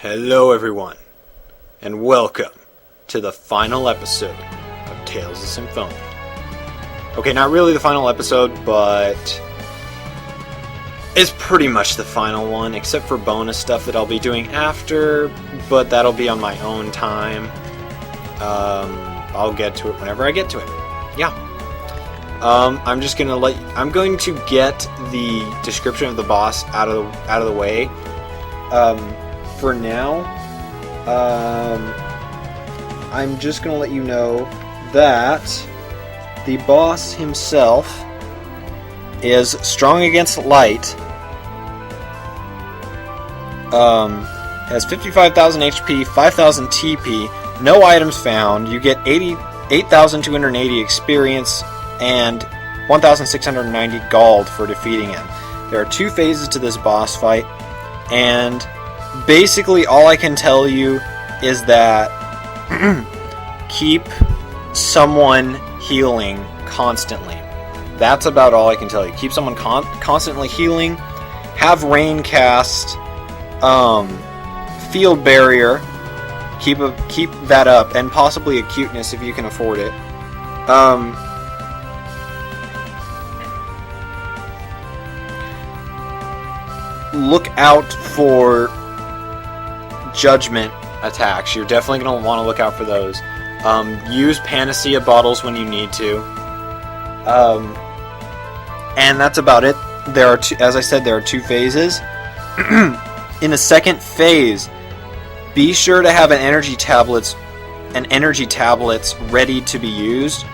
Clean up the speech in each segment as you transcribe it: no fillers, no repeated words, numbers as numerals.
Hello everyone, and welcome to the final episode of Tales of Symphonia. Okay, not really the final episode, but it's pretty much the final one, except for bonus stuff that I'll be doing after, but that'll be on my own time. I'll get to it whenever I get to it. Yeah. I'm going to get the description of the boss out of the way. For now, I'm just going to let you know that the boss himself is strong against light, has 55,000 HP, 5,000 TP, no items found, you get 8,280 experience, and 1,690 gold for defeating him. There are 2 phases to this boss fight, and basically all I can tell you is that keep someone healing constantly. That's about all I can tell you. Keep someone constantly healing, have rain cast, field barrier, keep that up, and possibly acuteness if you can afford it. Look out for judgment attacks. You're definitely going to want to look out for those. Use panacea bottles when you need to. And that's about it. As I said, there are 2 phases. In the second phase, be sure to have an energy tablets ready to be used,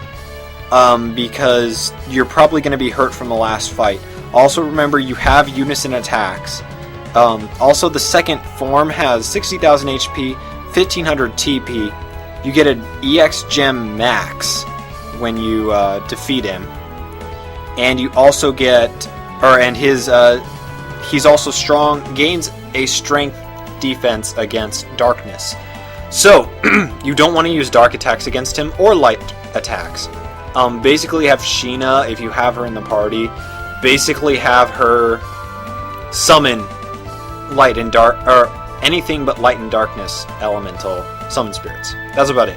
because you're probably going to be hurt from the last fight. Also remember, you have unison attacks. Also, the second form has 60,000 HP, 1,500 TP. You get an EX Gem Max when you defeat him. And you also get, he's also strong, gains a strength defense against darkness. So, you don't want to use dark attacks against him or light attacks. Basically have Sheena, if you have her in the party, basically have her summon light and dark, or anything but light and darkness elemental summon spirits. That's about it.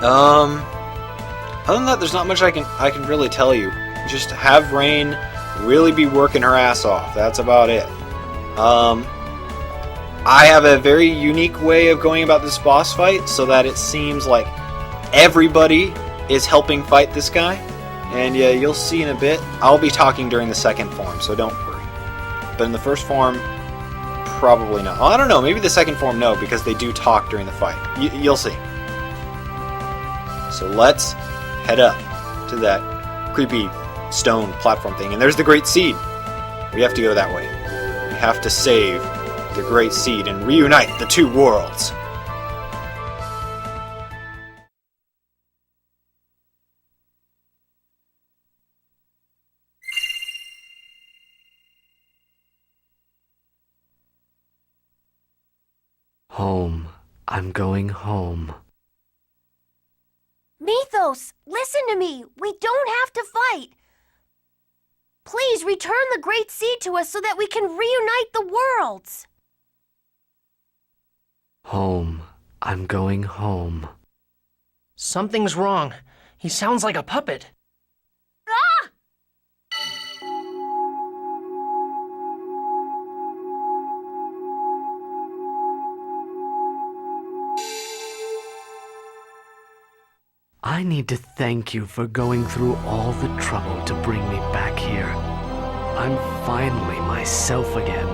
Other than that, there's not much I can really tell you. Just have Rain really be working her ass off. That's about it. I have a very unique way of going about this boss fight, so that it seems like everybody is helping fight this guy. And yeah, you'll see in a bit. I'll be talking during the second form, so don't worry. But in the first form, probably not. Well, I don't know, maybe the second form, no, because they do talk during the fight. You'll see. So let's head up to that creepy stone platform thing. And there's the Great Seed. We have to go that way. We have to save the Great Seed and reunite the 2 worlds. Home. I'm going home. Mithos, listen to me. We don't have to fight. Please return the Great Seed to us so that we can reunite the worlds. Home. I'm going home. Something's wrong. He sounds like a puppet. Ah! I need to thank you for going through all the trouble to bring me back here. I'm finally myself again.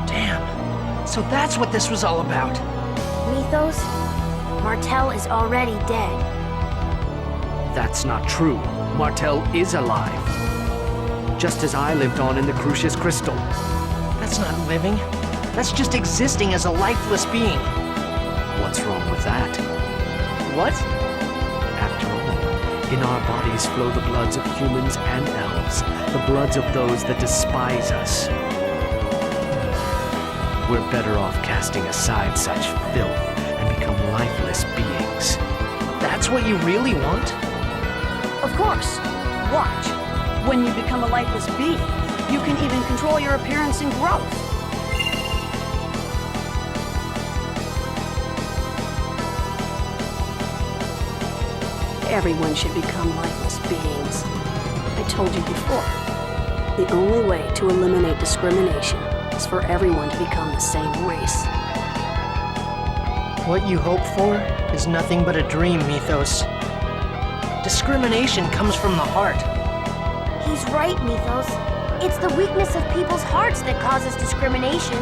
Damn. So that's what this was all about. Mithos, Martel is already dead. That's not true. Martel is alive. Just as I lived on in the Crucius Crystal. That's not living. That's just existing as a lifeless being. What's wrong with that? What? After all, in our bodies flow the bloods of humans and elves, the bloods of those that despise us. We're better off casting aside such filth and become lifeless beings. That's what you really want? Of course. Watch. When you become a lifeless being, You can even control your appearance and growth. Everyone should become lifeless beings. I told you before, the only way to eliminate discrimination is for everyone to become the same race. What you hope for is nothing but a dream, Mithos. Discrimination comes from the heart. He's right, Mithos. It's the weakness of people's hearts that causes discrimination.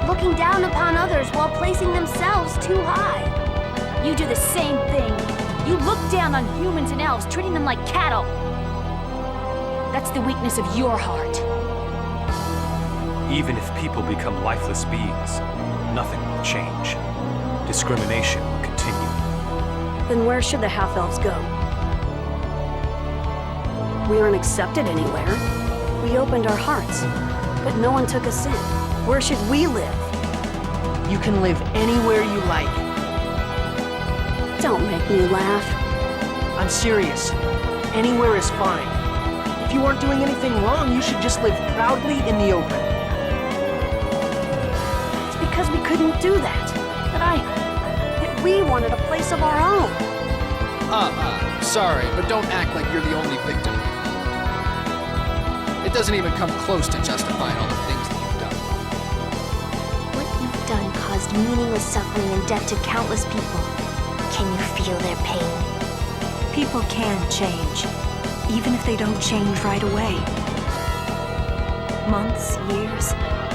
Looking down upon others while placing themselves too high. You do the same thing. You look down on humans and elves, treating them like cattle. That's the weakness of your heart. Even if people become lifeless beings, nothing will change. Discrimination will continue. Then where should the half-elves go? We aren't accepted anywhere. We opened our hearts, but no one took us in. Where should we live? You can live anywhere you like. Don't make me laugh. I'm serious. Anywhere is fine. If you aren't doing anything wrong, you should just live proudly in the open. It's because we couldn't do that. That we wanted a place of our own. Sorry, but don't act like you're the only victim. It doesn't even come close to justifying all the things that you've done. What you've done caused meaningless suffering and death to countless people. Can you feel their pain? People can change, even if they don't change right away. Months, years,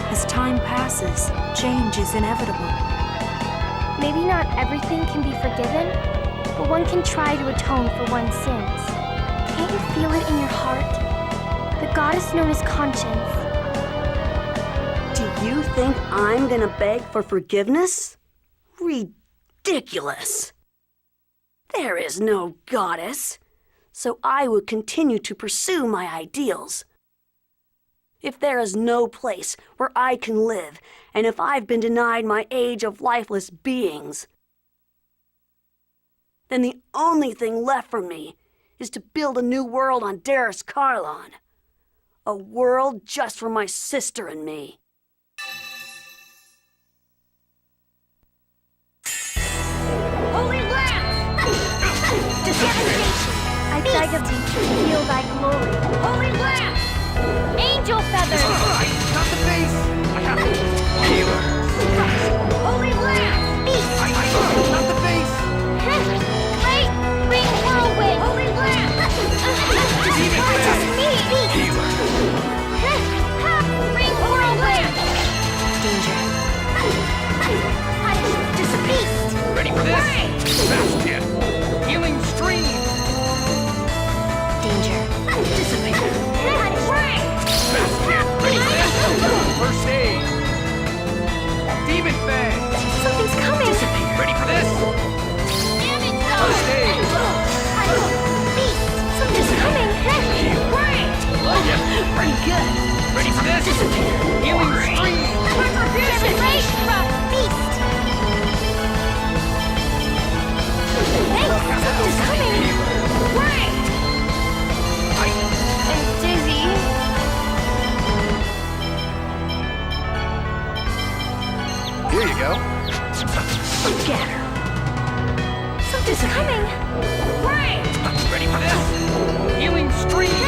as time passes, change is inevitable. Maybe not everything can be forgiven, but one can try to atone for one's sins. Can't you feel it in your heart? The goddess known as conscience. Do you think I'm gonna beg for forgiveness? Ridiculous. There is no goddess, so I would continue to pursue my ideals. If there is no place where I can live, and if I've been denied my age of lifeless beings, then the only thing left for me is to build a new world on Darris Karlon. A world just for my sister and me. Holy Lance! Devastation! I beg of thee to feel thy glory. Holy Lance! Angel feathers! Not the face! Healer! Holy Lance! Beast! Not the face! Light! Ring whirlwind! Holy Lance! Demon Just me! Beast! Healer! Ring whirlwind! Danger. Just beast! Ready for this? Bastion! Healing stream! Danger. Disappear. Bastion! Ready for this? First aid! Demon Fang! Something's coming! Ready for this? First aid! Beast! Something's coming! Like it! Pretty good! Ready for this? Healing stream! Retribution! Beast! Hey! Something's coming! I'm dizzy. Here you go. Get her. Something's coming! Ready for this? Healing stream!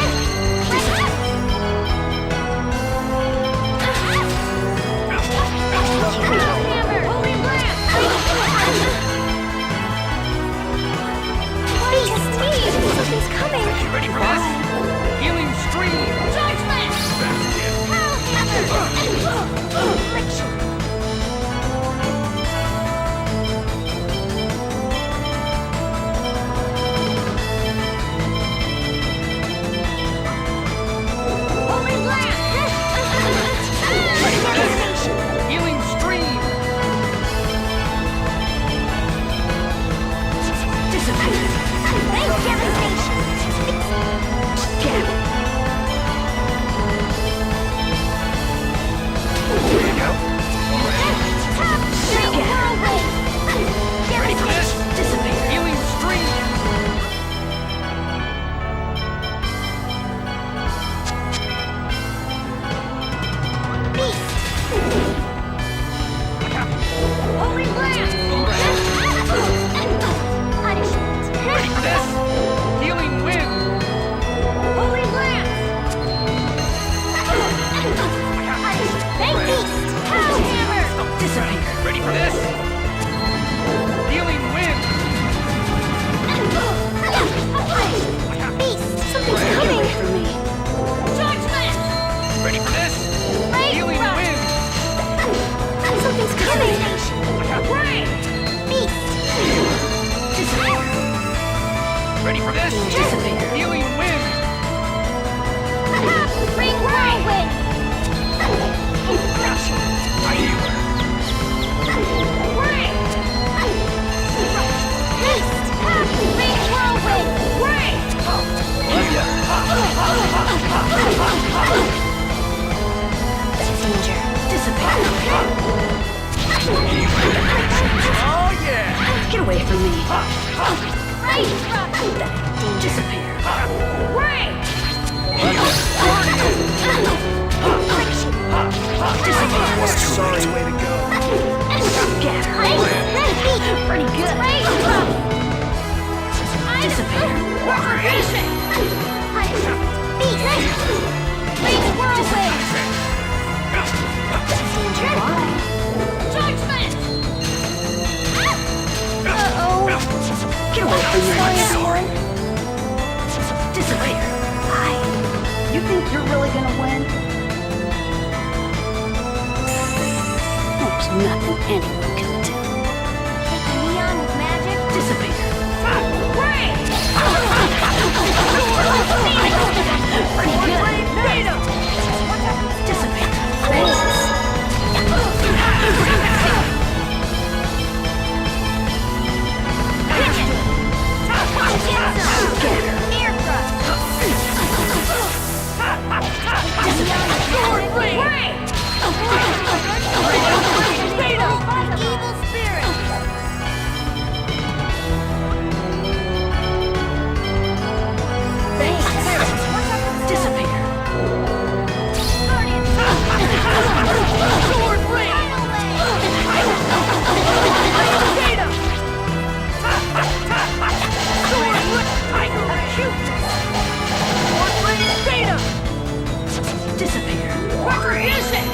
Hammer! Holy Lance! Beast! Something's coming! Ready for this? Healing stream! Judgment! Bastion! Affliction! sorry way to go. Pretty good. Disappear. Judgment! Uh-oh. Get away from me, Sorry, sword. everyone. Disappear. You think you're really gonna win? There's nothing anyone can do. Take the neon with magic. Disappear. Pretty good. Disappear. Evil spirit. Disappear. Disappear. Where is it?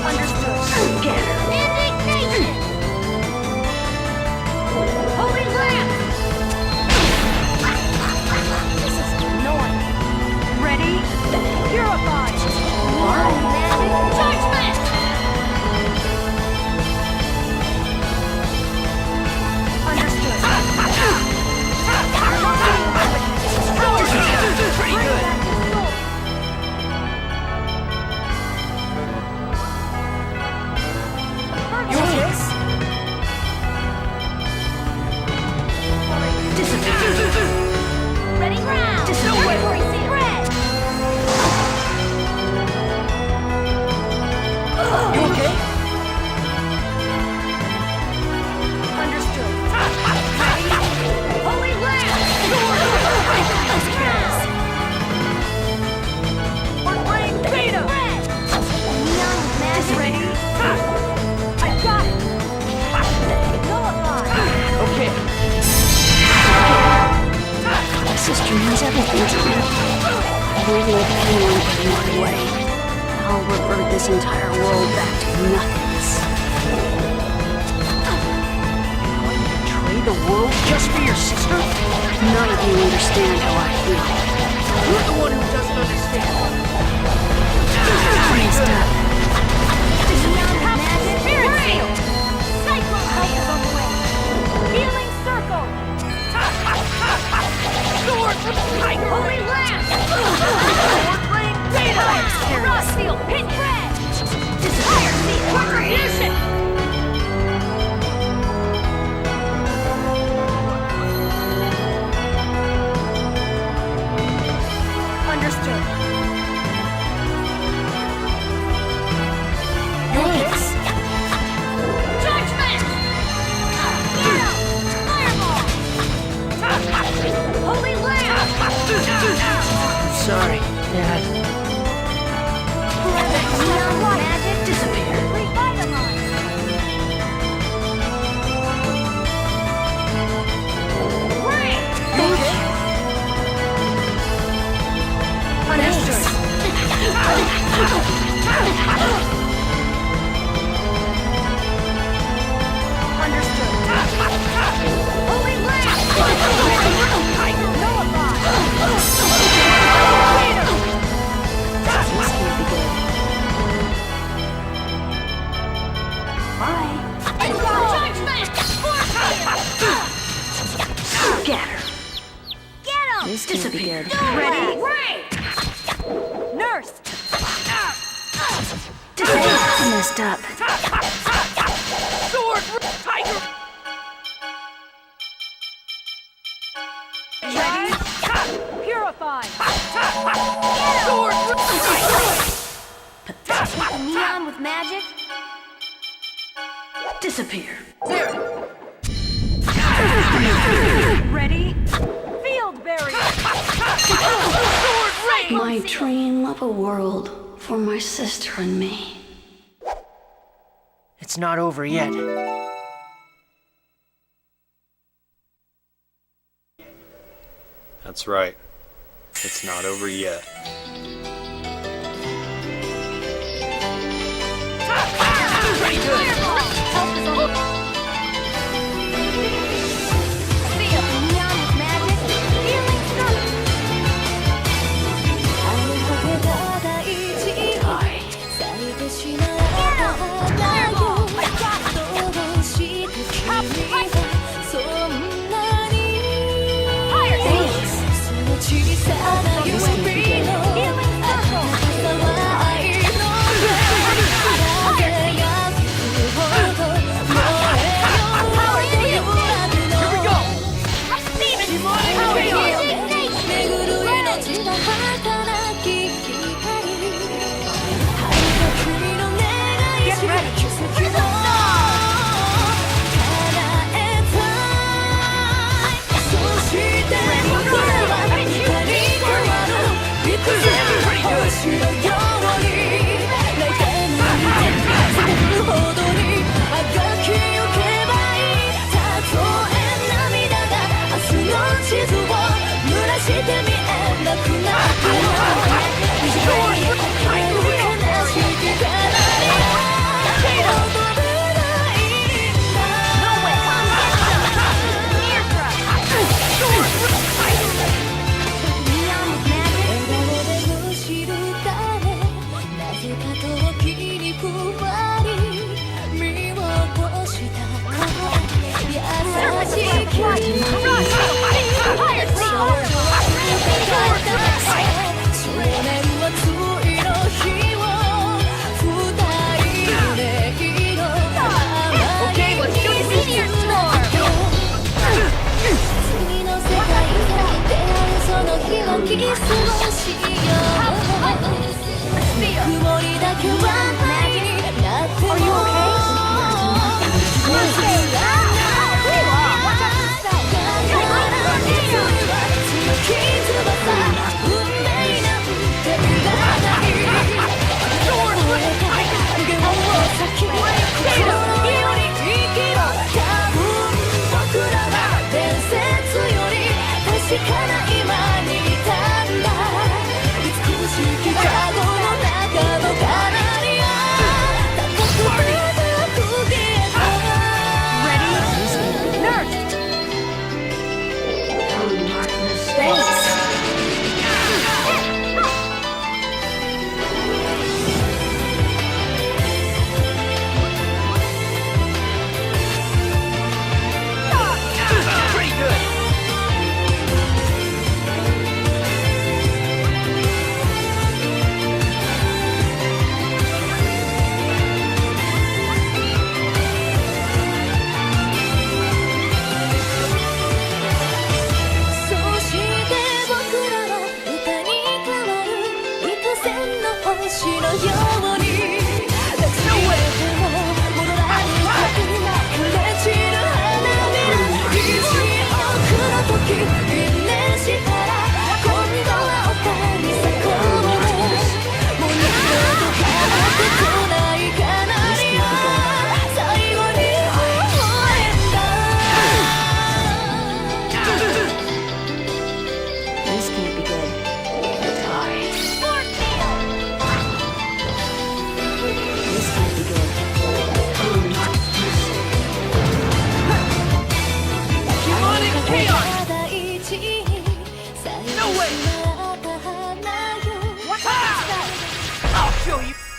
Understood. Get her. Indignation. Holy lamp! This is annoying. Ready? Purify! Neon with magic. Judgment! Understood. Pretty good. You okay? Disappear. Ready round. Disappear. Red. You okay? Understood. Holy lamp! We're playing beta! Neon with magic. Ready? I got it! Nullify! Okay. My sister knows everything's real. I won't let anyone get in my way. I'll revert this entire world back to nothingness. Trade the world just for your sister? None of you understand how I feel. You're the one who doesn't understand. Messed up. Neon with magic. Spirit seal! Cyclone help is on the way! Healing circle! Sword from Tiger! Holy lamp! Sword rain beta! Frost seal! Pit red! Fire seal! Where is it? Understood. You okay? Judgment! Get him! Fireball! Holy lamp! Sorry, Dad. Neon with magic. Disappear. Revitalize! Ring! You okay? Understood. Understood. Holy lamp! Nullify! This can't be good. Bye. Judgment! Scorpion! Scatter. Get him. This can't be good. Ready? Ring! Nurse! I messed up. Sword! Tiger! Ready? Purify! Sword! Neon with magic. Disappear. Ready? Ready? Field berry! My dream of a world for my sister and me. It's not over yet. That's right. It's not over yet. Pretty good. Help is on the... See ya. Neon with magic. Healing stuff.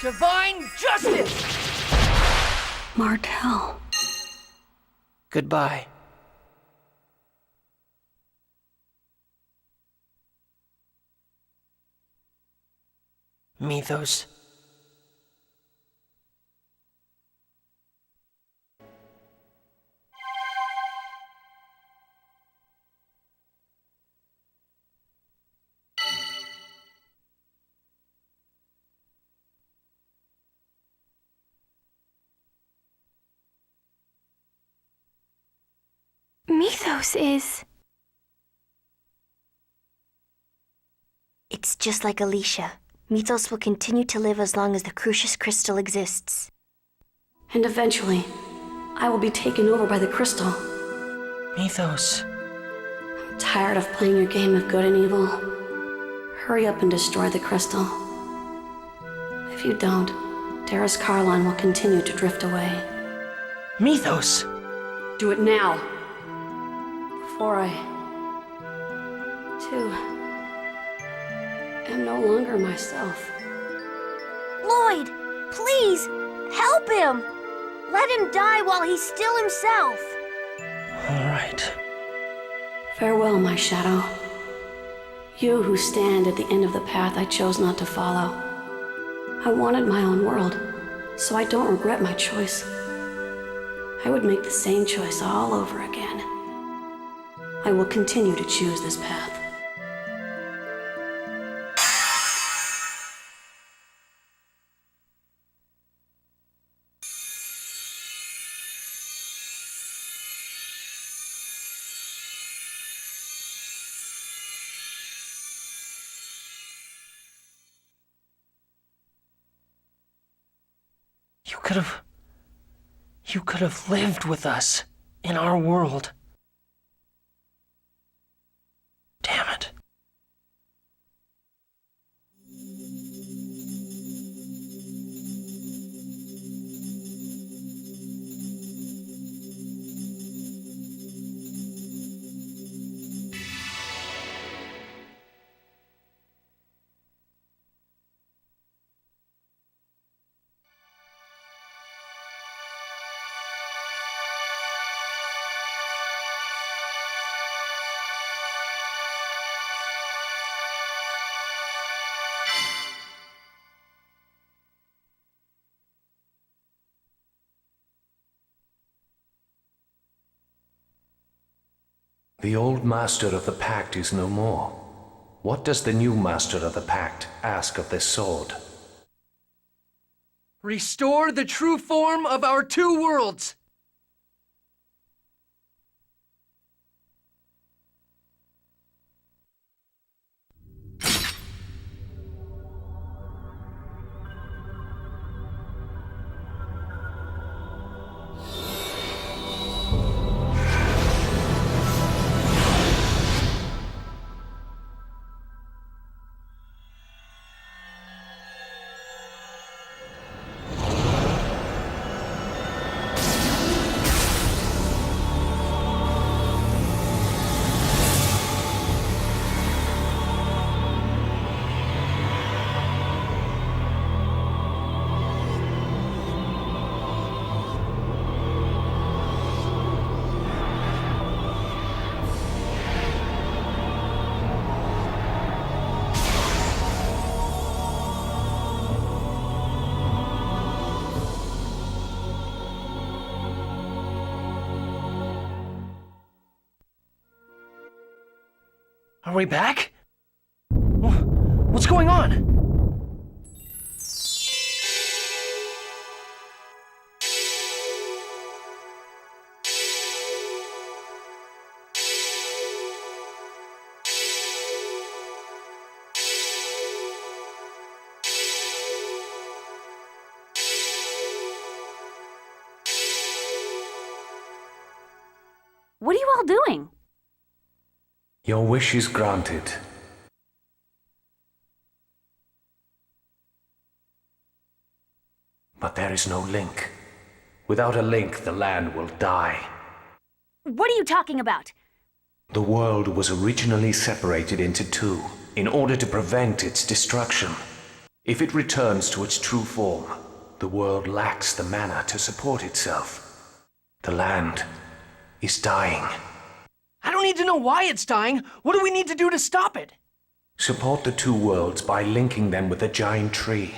Divine justice! Martel. Goodbye. Mithos. Mithos is... It's just like Alicia. Mithos will continue to live as long as the Crucius Crystal exists. And eventually, I will be taken over by the crystal. Mithos. I'm tired of playing your game of good and evil. Hurry up and destroy the crystal. If you don't, Darius Carlon will continue to drift away. Mithos! Do it now. Before I, too, am no longer myself. Lloyd, please, help him! Let him die while he's still himself. All right. Farewell, my shadow. You who stand at the end of the path I chose not to follow. I wanted my own world, so I don't regret my choice. I would make the same choice all over again. I will continue to choose this path. You could have lived with us in our world. Damn it. The old master of the pact is no more. What does the new master of the pact ask of this sword? Restore the true form of our two worlds! Are we back? What's going on? What are you all doing? Your wish is granted. But there is no link. Without a link, the land will die. What are you talking about? The world was originally separated into two in order to prevent its destruction. If it returns to its true form, the world lacks the mana to support itself. The land is dying. I don't need to know why it's dying. What do we need to do to stop it? Support the two worlds by linking them with a giant tree.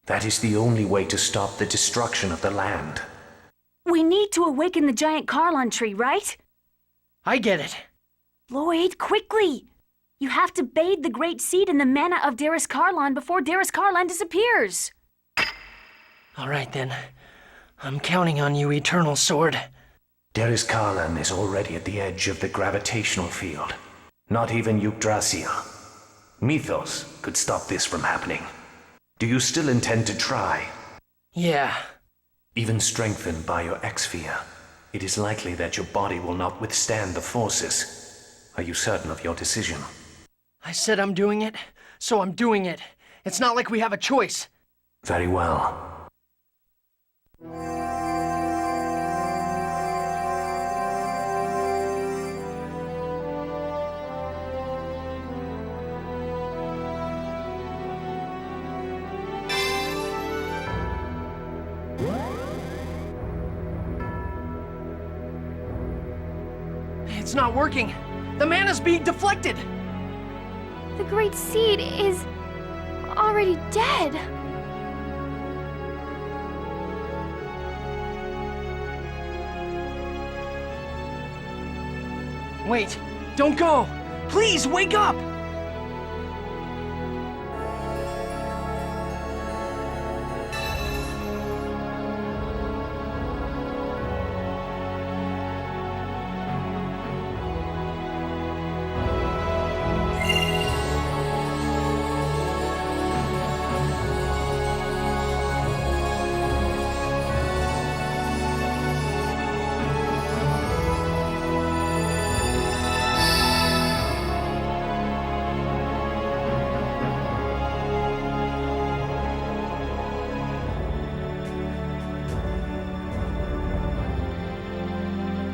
That is the only way to stop the destruction of the land. We need to awaken the giant Carlon tree, right? I get it. Lloyd, quickly! You have to bathe the great seed in the mana of Darius Carlon before Darius Carlon disappears. All right then. I'm counting on you, Eternal Sword. Darius Carlon is already at the edge of the gravitational field. Not even Yggdrasil. Mithos could stop this from happening. Do you still intend to try? Yeah. Even strengthened by your X-sphere, it is likely that your body will not withstand the forces. Are you certain of your decision? I said I'm doing it, so I'm doing it. It's not like we have a choice. Very well. It's not working. The mana's being deflected. The Great Seed is already dead. Wait, don't go. Please, wake up!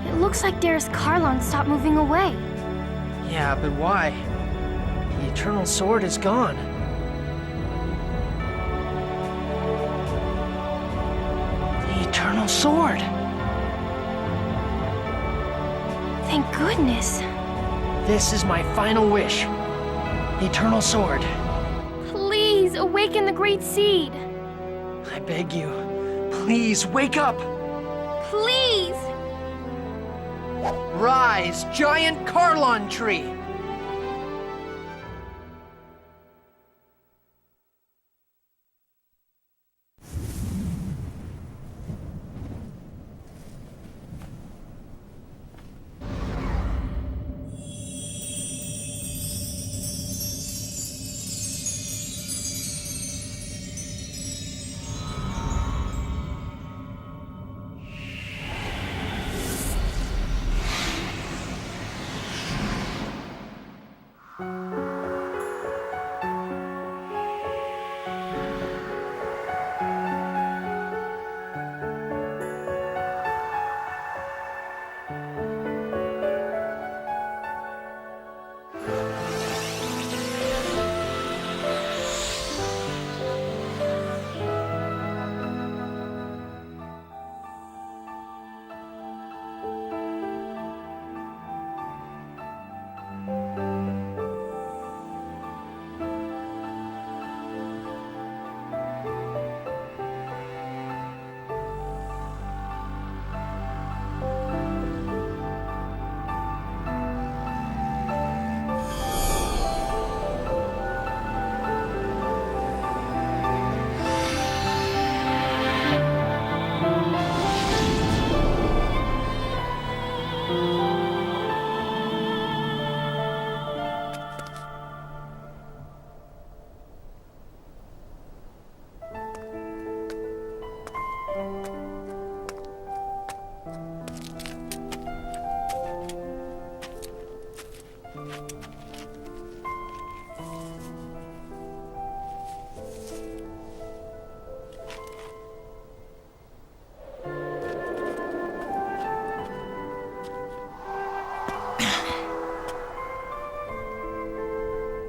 It looks like Darius Karlon stopped moving away. Yeah, but why? The Eternal Sword is gone. The Eternal Sword! Thank goodness. This is my final wish. The Eternal Sword. Please awaken the Great Seed. I beg you, please wake up! Please! Rise, giant Karlon tree!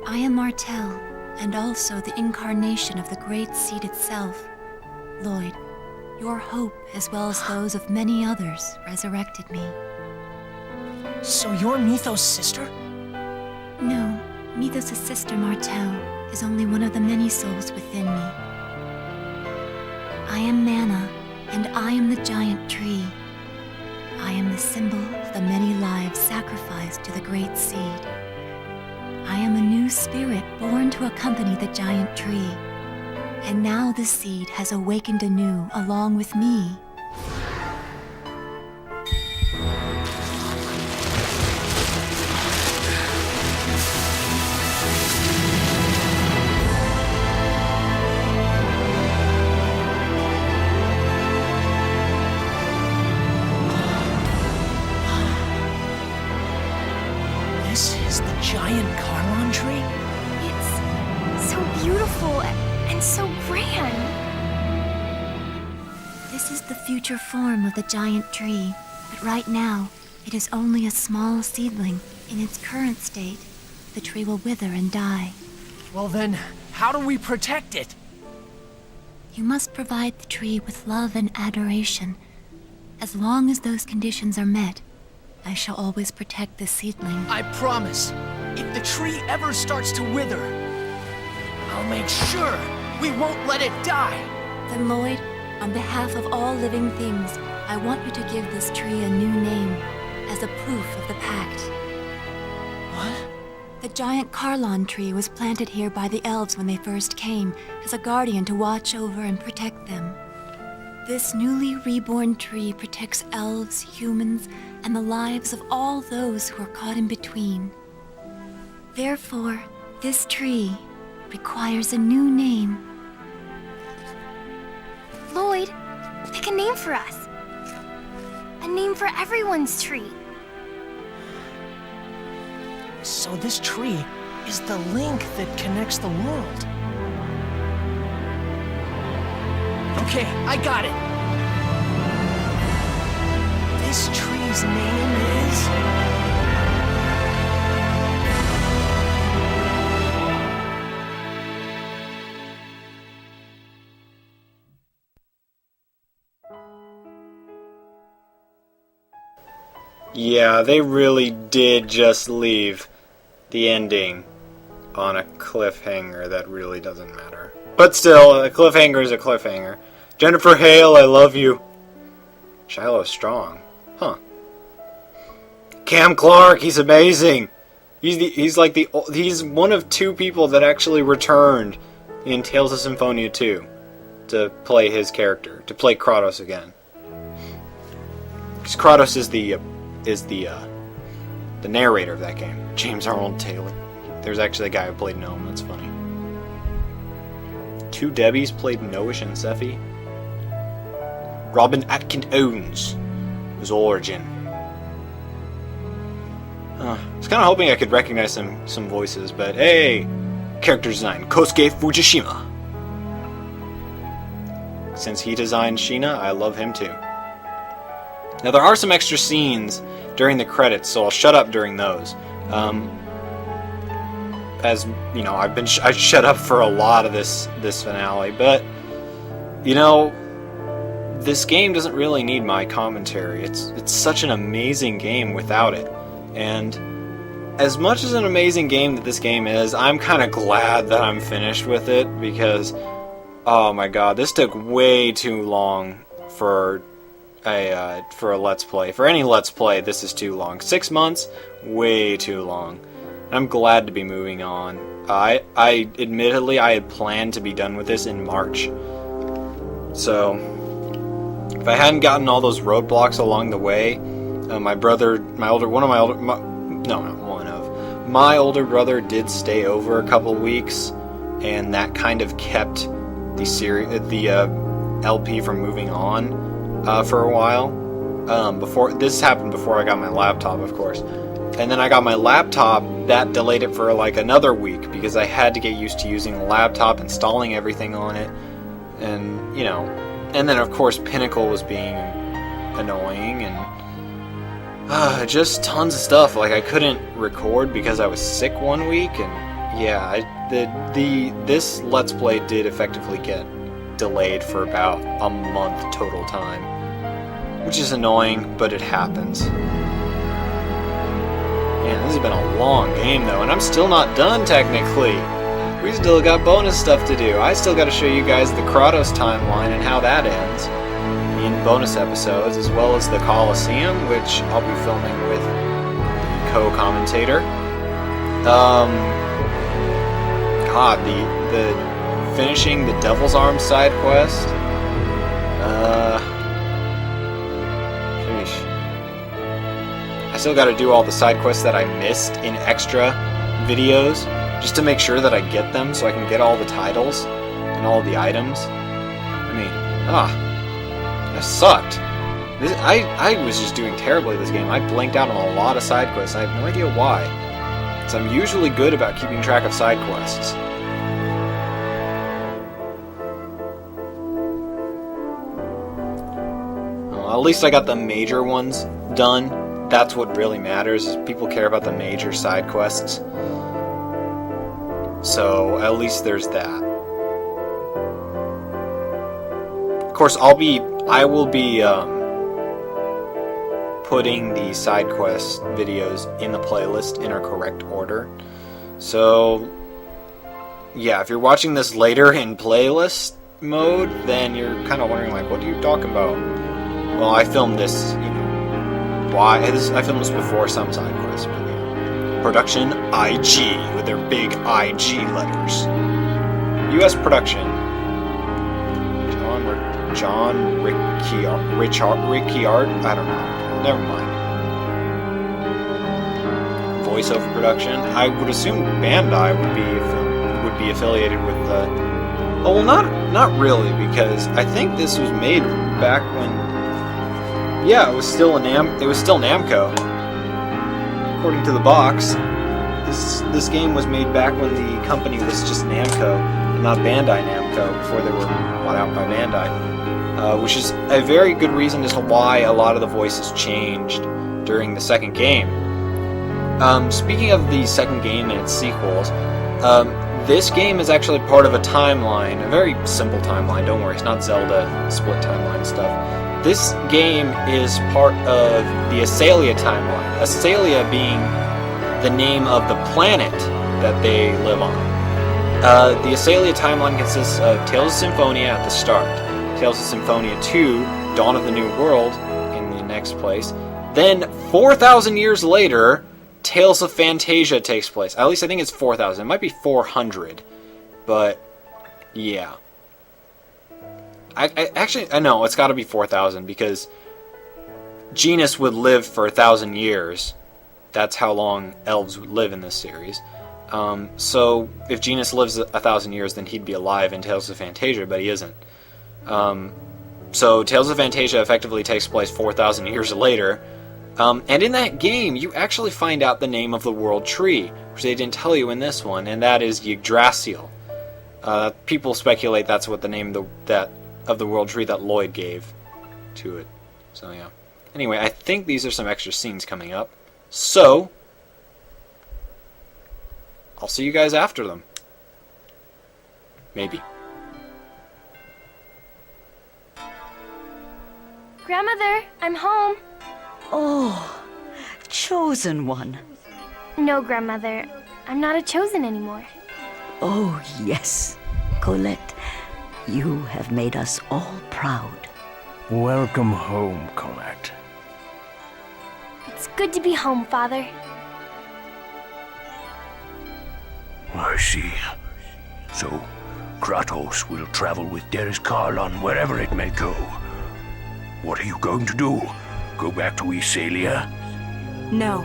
I am Martel, and also the incarnation of the Great Seed itself. Lloyd, your hope, as well as those of many others, resurrected me. So you're Mithos' sister? No, Mithos' sister Martel is only one of the many souls within me. I am Mana, and I am the giant tree. I am the symbol of the many lives sacrificed to the Great Seed. I am a new spirit born to accompany the giant tree. And now the seed has awakened anew along with me. giant Carlon tree? It's so beautiful and so grand. This is the future form of the giant tree, but right now, it is only a small seedling. In its current state, the tree will wither and die. Well then, how do we protect it? You must provide the tree with love and adoration. As long as those conditions are met, I shall always protect this seedling. I promise. If the tree ever starts to wither, I'll make sure we won't let it die. Then, Lloyd, on behalf of all living things, I want you to give this tree a new name as a proof of the pact. What? The giant Carlon tree was planted here by the elves when they first came, as a guardian to watch over and protect them. This newly reborn tree protects elves, humans, and the lives of all those who are caught in between. Therefore, this tree requires a new name. Lloyd, pick a name for us. A name for everyone's tree. So this tree is the link that connects the world. Okay, I got it. This tree's name is... Yeah, they really did just leave the ending on a cliffhanger that really doesn't matter. But still, a cliffhanger is a cliffhanger. Jennifer Hale, I love you. Shiloh Strong. Huh. Cam Clark, he's amazing. He's one of two people that actually returned in Tales of Symphonia 2 to play his character, to play Kratos again. Because Kratos is the narrator of that game, James Arnold Taylor. There's actually a guy who played Gnome. That's funny. Two Debbies played Noish and Sephi. Robin Atkin Owens was Origin. I was kind of hoping I could recognize some voices, but hey, character design, Kosuke Fujishima. Since he designed Sheena, I love him too. Now there are some extra scenes during the credits, so I'll shut up during those. As you know, I shut up for a lot of this finale, but you know, this game doesn't really need my commentary. It's such an amazing game without it. And as much as an amazing game that this game is, I'm kind of glad that I'm finished with it, because oh my god, this took way too long for a Let's Play. For any Let's Play, this is too long. 6 months? Way too long. I'm glad to be moving on. I admittedly, I had planned to be done with this in March. So, if I hadn't gotten all those roadblocks along the way, my older brother did stay over a couple weeks, and that kind of kept the LP from moving on for a while. This happened before I got my laptop, of course. And then I got my laptop, that delayed it for like another week, because I had to get used to using the laptop, installing everything on it, and, you know, and then of course Pinnacle was being annoying, and just tons of stuff. Like, I couldn't record because I was sick one week, and yeah, this Let's Play did effectively get delayed for about a month total time, which is annoying, but it happens. Man, this has been a long game though, and I'm still not done technically. We still got bonus stuff to do. I still got to show you guys the Kratos timeline and how that ends in bonus episodes, as well as the Colosseum, which I'll be filming with the co-commentator. God, the finishing the Devil's Arm side quest. I still got to do all the side quests that I missed in extra videos, just to make sure that I get them, so I can get all the titles and all the items. I mean, that sucked. I was just doing terribly this game. I blanked out on a lot of side quests. I have no idea why. So I'm usually good about keeping track of side quests. Well, at least I got the major ones done. That's what really matters, is people care about the major side quests. So at least there's that. Of course, I will be putting the side quest videos in the playlist in a correct order. So yeah, if you're watching this later in playlist mode, then you're kind of wondering, like, what are you talking about? Well, I filmed this, I filmed this before some side quests, but yeah. Production IG, with their big IG letters. US production. John Ricciard? I don't know. Never mind. Voiceover production. I would assume Bandai would be affiliated with the. Oh well, not really, because I think this was made back when. Yeah, it was still Namco. According to the box, this game was made back when the company was just Namco, and not Bandai Namco, before they were bought out by Bandai. Which is a very good reason as to why a lot of the voices changed during the second game. Speaking of the second game and its sequels, this game is actually part of a timeline, a very simple timeline, don't worry, it's not Zelda split timeline stuff. This game is part of the Asalia timeline, Asalia being the name of the planet that they live on. The Asalia timeline consists of Tales of Symphonia at the start, Tales of Symphonia 2, Dawn of the New World in the next place. Then, 4,000 years later, Tales of Fantasia takes place. At least I think it's 4,000. It might be 400. But, yeah. I know, it's got to be 4,000 because Genis would live for 1,000 years. That's how long elves would live in this series. So, if Genis lives 1,000 years, then he'd be alive in Tales of Fantasia, but he isn't. So Tales of Fantasia effectively takes place 4,000 years later, and in that game you actually find out the name of the world tree, which they didn't tell you in this one, and that is Yggdrasil. People speculate that's what the name of the world tree that Lloyd gave to it. So yeah. Anyway, I think these are some extra scenes coming up, so I'll see you guys after them. Maybe. Grandmother, I'm home. Oh, chosen one. No, Grandmother, I'm not a chosen anymore. Oh, yes, Colette. You have made us all proud. Welcome home, Colette. It's good to be home, Father. I see. So, Kratos will travel with Derris-Karl on wherever it may go. What are you going to do? Go back to Ysalia? No,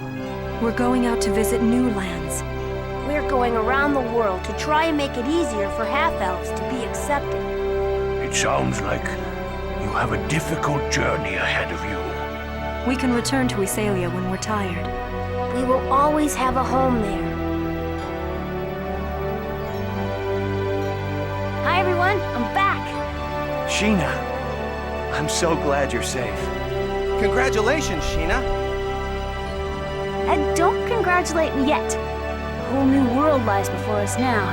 we're going out to visit new lands. We're going around the world to try and make it easier for half-elves to be accepted. It sounds like you have a difficult journey ahead of you. We can return to Ysalia when we're tired. We will always have a home there. Hi, everyone. I'm back. Sheena, I'm so glad you're safe. Congratulations, Sheena. And don't congratulate me yet. A whole new world lies before us now.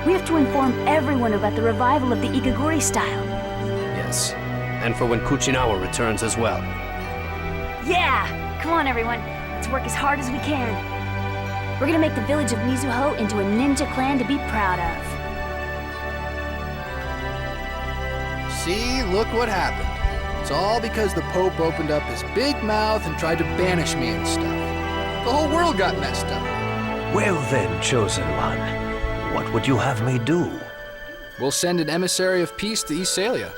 We have to inform everyone about the revival of the Igaguri style. Yes, and for when Kuchinawa returns as well. Yeah! Come on, everyone. Let's work as hard as we can. We're gonna make the village of Mizuho into a ninja clan to be proud of. See, look what happened. It's all because the Pope opened up his big mouth and tried to banish me and stuff. The whole world got messed up. Well then, Chosen One, what would you have me do? We'll send an emissary of peace to Ysalia.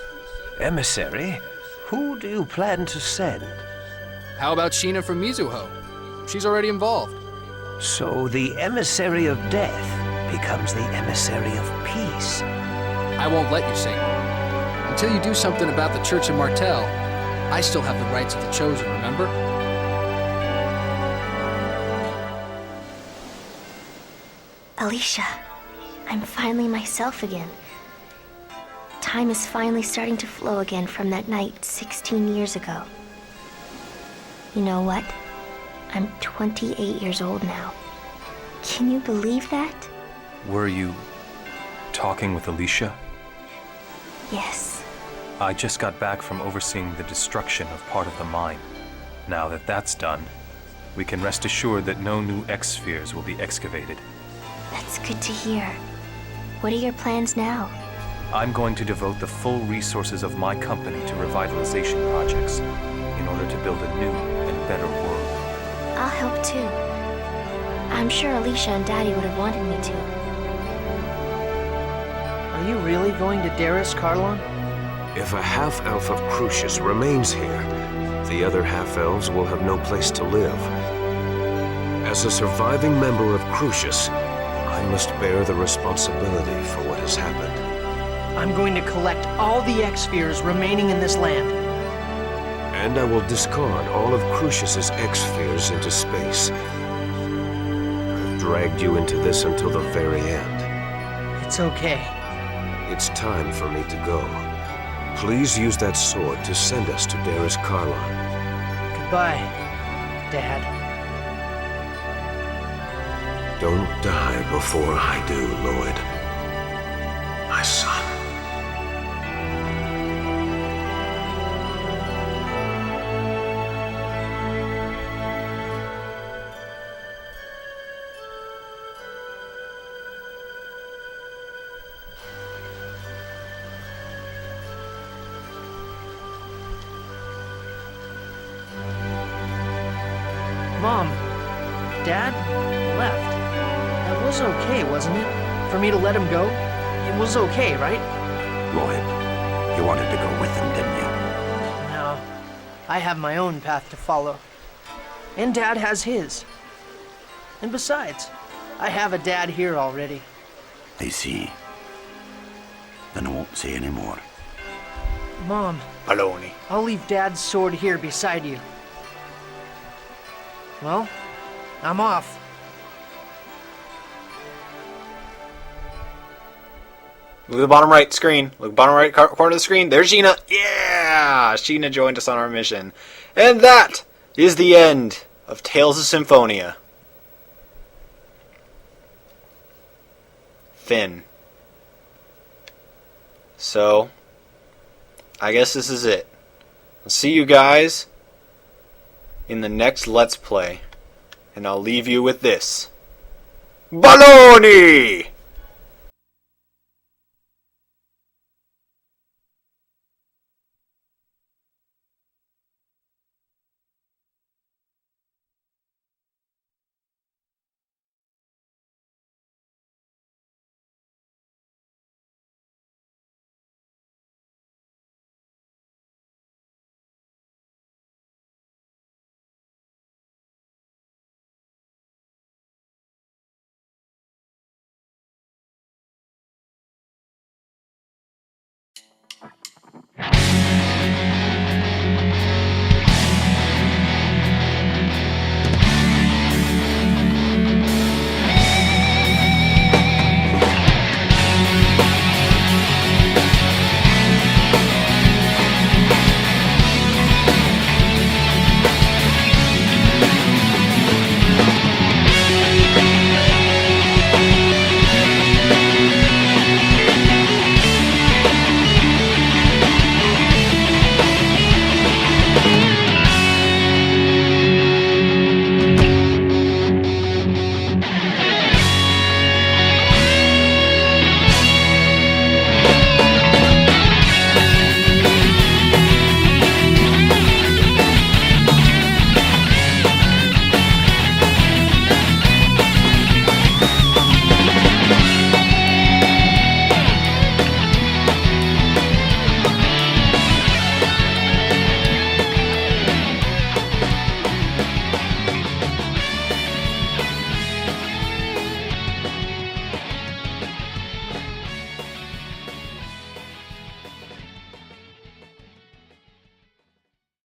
Emissary? Who do you plan to send? How about Sheena from Mizuho? She's already involved. So the emissary of death becomes the emissary of peace. I won't let you, Satan. Until you do something about the Church of Martel, I still have the rights of the Chosen, remember? Alicia, I'm finally myself again. Time is finally starting to flow again from that night 16 years ago. You know what? I'm 28 years old now. Can you believe that? Were you talking with Alicia? Yes. I just got back from overseeing the destruction of part of the mine. Now that that's done, we can rest assured that no new X-spheres will be excavated. That's good to hear. What are your plans now? I'm going to devote the full resources of my company to revitalization projects in order to build a new and better world. I'll help too. I'm sure Alicia and Daddy would have wanted me to. Are you really going to Darius Carlon? If a half-elf of Crucius remains here, the other half-elves will have no place to live. As a surviving member of Crucius, I must bear the responsibility for what has happened. I'm going to collect all the X-spheres remaining in this land. And I will discard all of Crucius's X-spheres into space. I've dragged you into this until the very end. It's okay. It's time for me to go. Please use that sword to send us to Darius Carlon. Goodbye, Dad. Don't die before I do, Lloyd. My son. Mom, Dad left. That was okay, wasn't it? For me to let him go? It was okay, right? Lloyd, you wanted to go with them, didn't you? No. I have my own path to follow. And Dad has his. And besides, I have a dad here already. I see. Then I won't say any more. Mom. Baloney. I'll leave Dad's sword here beside you. Well, I'm off. Look at the bottom right screen. Look bottom right corner of the screen. There's Sheena. Yeah! Sheena joined us on our mission. And that is the end of Tales of Symphonia. Finn. So, I guess this is it. I'll see you guys in the next Let's Play. And I'll leave you with this. Baloney!